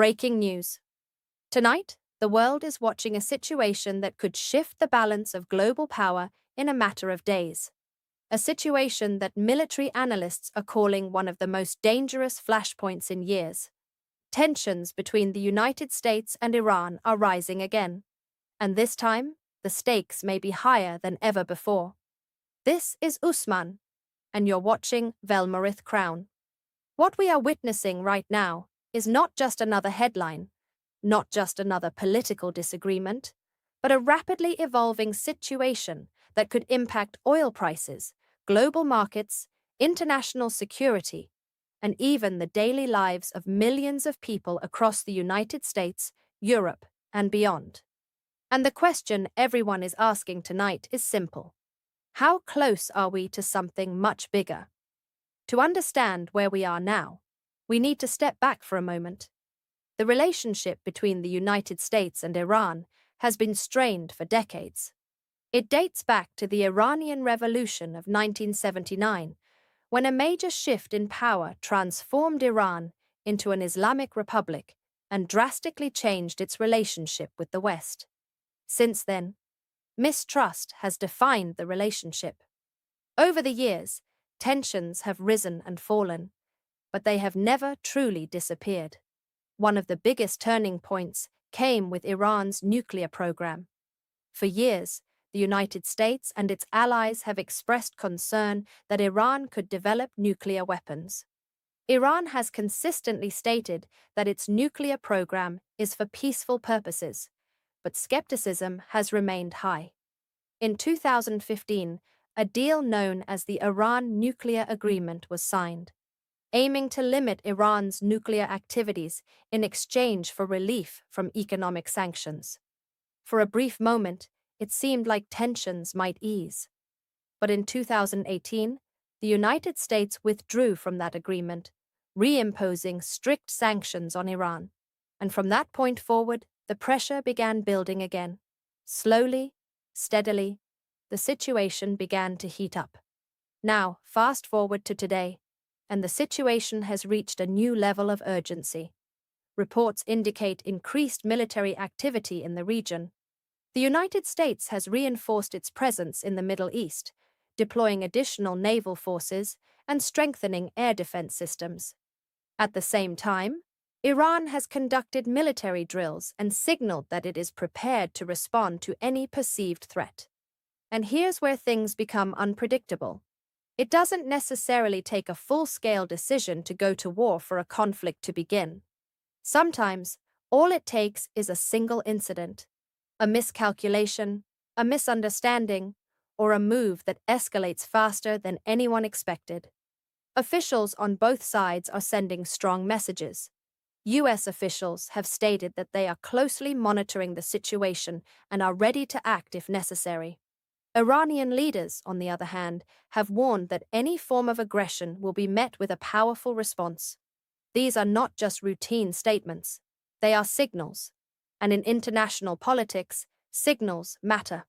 Breaking news. Tonight, the world is watching a situation that could shift the balance of global power in a matter of days. A situation that military analysts are calling one of the most dangerous flashpoints in years. Tensions between the United States and Iran are rising again. And this time, the stakes may be higher than ever before. This is Usman, and you're watching Velmarith Crown. What we are witnessing right now is not just another headline, not just another political disagreement, but a rapidly evolving situation that could impact oil prices, global markets, international security, and even the daily lives of millions of people across the United States, Europe, and beyond. And the question everyone is asking tonight is simple. How close are we to something much bigger? To understand where we are now, we need to step back for a moment. The relationship between the United States and Iran has been strained for decades. It dates back to the Iranian Revolution of 1979, when a major shift in power transformed Iran into an Islamic republic and drastically changed its relationship with the West. Since then, mistrust has defined the relationship. Over the years, tensions have risen and fallen, but they have never truly disappeared. One of the biggest turning points came with Iran's nuclear program. For years, the United States and its allies have expressed concern that Iran could develop nuclear weapons. Iran has consistently stated that its nuclear program is for peaceful purposes, but skepticism has remained high. In 2015, a deal known as the Iran Nuclear Agreement was signed, aiming to limit Iran's nuclear activities in exchange for relief from economic sanctions. For a brief moment, it seemed like tensions might ease. But in 2018, the United States withdrew from that agreement, reimposing strict sanctions on Iran. And from that point forward, the pressure began building again. Slowly, steadily, the situation began to heat up. Now, fast forward to today, and the situation has reached a new level of urgency. Reports indicate increased military activity in the region. The United States has reinforced its presence in the Middle East, deploying additional naval forces and strengthening air defense systems. At the same time, Iran has conducted military drills and signaled that it is prepared to respond to any perceived threat. And here's where things become unpredictable. It doesn't necessarily take a full-scale decision to go to war for a conflict to begin. Sometimes, all it takes is a single incident, a miscalculation, a misunderstanding, or a move that escalates faster than anyone expected. Officials on both sides are sending strong messages. U.S. officials have stated that they are closely monitoring the situation and are ready to act if necessary. Iranian leaders, on the other hand, have warned that any form of aggression will be met with a powerful response. These are not just routine statements, they are signals. And in international politics, signals matter.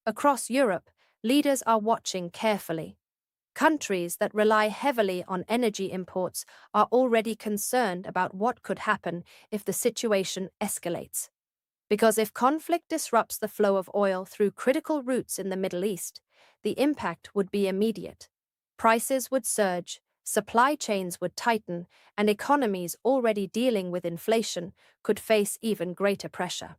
Across Europe, leaders are watching carefully. Countries that rely heavily on energy imports are already concerned about what could happen if the situation escalates. Because if conflict disrupts the flow of oil through critical routes in the Middle East, the impact would be immediate. Prices would surge, supply chains would tighten, and economies already dealing with inflation could face even greater pressure.